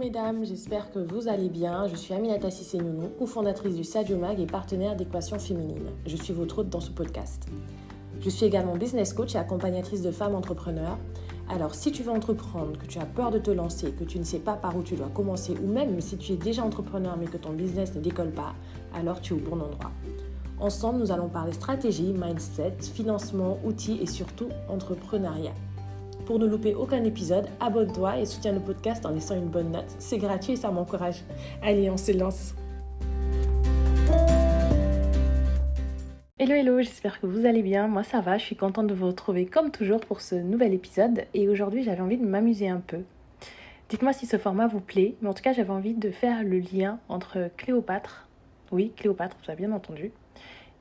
mesdames, j'espère que vous allez bien. Je suis Aminata Sissé-Nounou, cofondatrice du Sadio Mag et partenaire d'Équation Féminine. Je suis votre hôte dans ce podcast. Je suis également business coach et accompagnatrice de femmes entrepreneurs. Alors si tu veux entreprendre, que tu as peur de te lancer, que tu ne sais pas par où tu dois commencer ou même si tu es déjà entrepreneur mais que ton business ne décolle pas, alors tu es au bon endroit. Ensemble, nous allons parler stratégie, mindset, financement, outils et surtout entrepreneuriat. Pour ne louper aucun épisode, abonne-toi et soutiens le podcast en laissant une bonne note. C'est gratuit et ça m'encourage. Allez, on se lance. Hello, j'espère que vous allez bien. Moi ça va, je suis contente de vous retrouver comme toujours pour ce nouvel épisode. Et aujourd'hui, j'avais envie de m'amuser un peu. Dites-moi si ce format vous plaît, mais en tout cas, j'avais envie de faire le lien entre Cléopâtre, oui, Cléopâtre, vous avez bien entendu,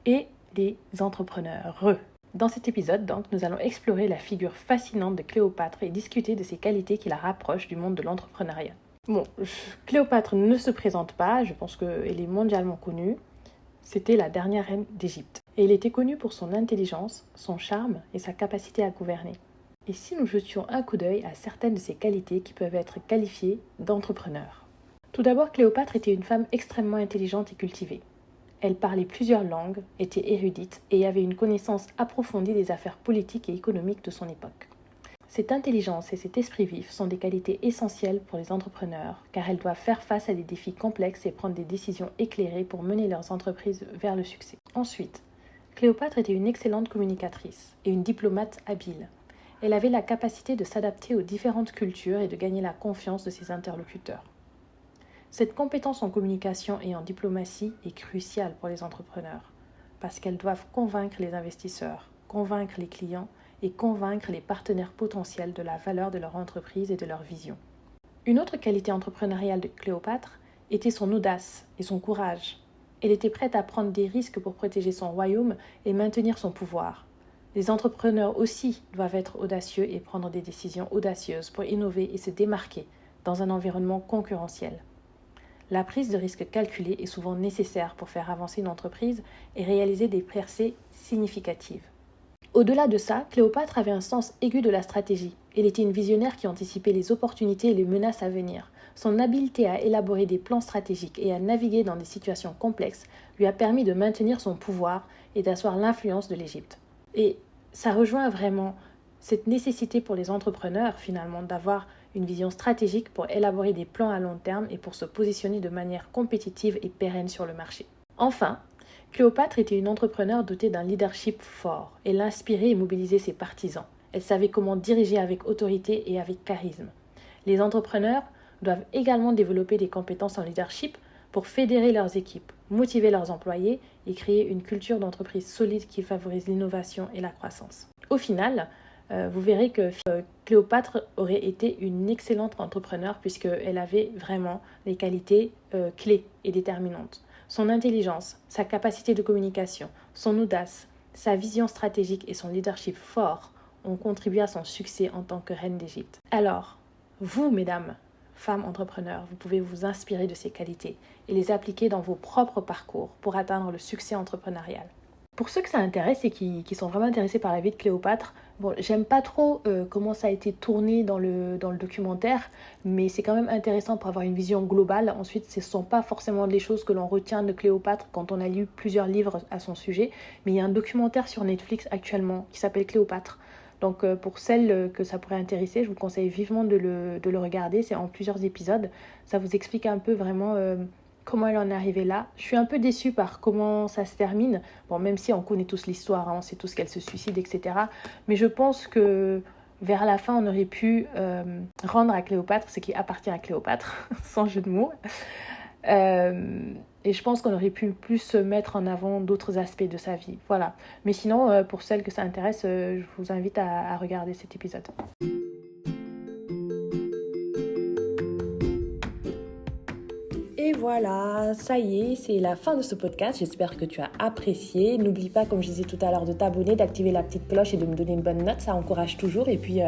et les entrepreneurs. Dans cet épisode, donc, nous allons explorer la figure fascinante de Cléopâtre et discuter de ses qualités qui la rapprochent du monde de l'entrepreneuriat. Bon, Cléopâtre ne se présente pas, je pense qu'elle est mondialement connue. C'était la dernière reine d'Égypte. Et elle était connue pour son intelligence, son charme et sa capacité à gouverner. Et si nous jetions un coup d'œil à certaines de ses qualités qui peuvent être qualifiées d'entrepreneurs. Tout d'abord, Cléopâtre était une femme extrêmement intelligente et cultivée. Elle parlait plusieurs langues, était érudite et avait une connaissance approfondie des affaires politiques et économiques de son époque. Cette intelligence et cet esprit vif sont des qualités essentielles pour les entrepreneurs car elles doivent faire face à des défis complexes et prendre des décisions éclairées pour mener leurs entreprises vers le succès. Ensuite, Cléopâtre était une excellente communicatrice et une diplomate habile. Elle avait la capacité de s'adapter aux différentes cultures et de gagner la confiance de ses interlocuteurs. Cette compétence en communication et en diplomatie est cruciale pour les entrepreneurs parce qu'elles doivent convaincre les investisseurs, convaincre les clients et convaincre les partenaires potentiels de la valeur de leur entreprise et de leur vision. Une autre qualité entrepreneuriale de Cléopâtre était son audace et son courage. Elle était prête à prendre des risques pour protéger son royaume et maintenir son pouvoir. Les entrepreneurs aussi doivent être audacieux et prendre des décisions audacieuses pour innover et se démarquer dans un environnement concurrentiel. La prise de risque calculée est souvent nécessaire pour faire avancer une entreprise et réaliser des percées significatives. Au-delà de ça, Cléopâtre avait un sens aigu de la stratégie. Elle était une visionnaire qui anticipait les opportunités et les menaces à venir. Son habileté à élaborer des plans stratégiques et à naviguer dans des situations complexes lui a permis de maintenir son pouvoir et d'asseoir l'influence de l'Égypte. Et ça rejoint vraiment cette nécessité pour les entrepreneurs finalement d'avoir une vision stratégique pour élaborer des plans à long terme et pour se positionner de manière compétitive et pérenne sur le marché. Enfin, Cléopâtre était une entrepreneure dotée d'un leadership fort. Elle inspirait et mobilisait ses partisans. Elle savait comment diriger avec autorité et avec charisme. Les entrepreneurs doivent également développer des compétences en leadership pour fédérer leurs équipes, motiver leurs employés et créer une culture d'entreprise solide qui favorise l'innovation et la croissance. Au final, vous verrez que Cléopâtre aurait été une excellente entrepreneure puisqu'elle avait vraiment les qualités clés et déterminantes. Son intelligence, sa capacité de communication, son audace, sa vision stratégique et son leadership fort ont contribué à son succès en tant que reine d'Égypte. Alors, vous, mesdames, femmes entrepreneurs, vous pouvez vous inspirer de ces qualités et les appliquer dans vos propres parcours pour atteindre le succès entrepreneurial. Pour ceux que ça intéresse et qui sont vraiment intéressés par la vie de Cléopâtre, bon, j'aime pas trop comment ça a été tourné dans le documentaire, mais c'est quand même intéressant pour avoir une vision globale. Ensuite, ce ne sont pas forcément les choses que l'on retient de Cléopâtre quand on a lu plusieurs livres à son sujet, mais il y a un documentaire sur Netflix actuellement qui s'appelle Cléopâtre. Donc pour celles que ça pourrait intéresser, je vous conseille vivement de le regarder, c'est en plusieurs épisodes. Ça vous explique un peu vraiment comment elle en est arrivée là. Je suis un peu déçue par comment ça se termine. Bon, même si on connaît tous l'histoire, on sait tous qu'elle se suicide, etc. Mais je pense que vers la fin, on aurait pu rendre à Cléopâtre ce qui appartient à Cléopâtre, sans jeu de mots. Et je pense qu'on aurait pu plus mettre en avant d'autres aspects de sa vie. Voilà. Mais sinon, pour celles que ça intéresse, je vous invite à regarder cet épisode. Et voilà, ça y est, c'est la fin de ce podcast. J'espère que tu as apprécié. N'oublie pas, comme je disais tout à l'heure, de t'abonner, d'activer la petite cloche et de me donner une bonne note. Ça encourage toujours. Et puis,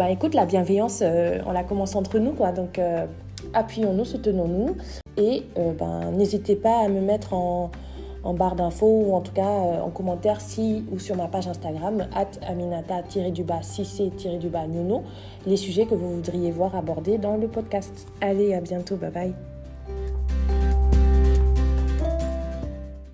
écoute, la bienveillance, on la commence entre nous, quoi. Donc, appuyons-nous, soutenons-nous. Et n'hésitez pas à me mettre en en barre d'infos ou en tout cas en commentaire ou sur ma page Instagram @aminata-cc-nouno les sujets que vous voudriez voir abordés dans le podcast. Allez, à bientôt, bye bye.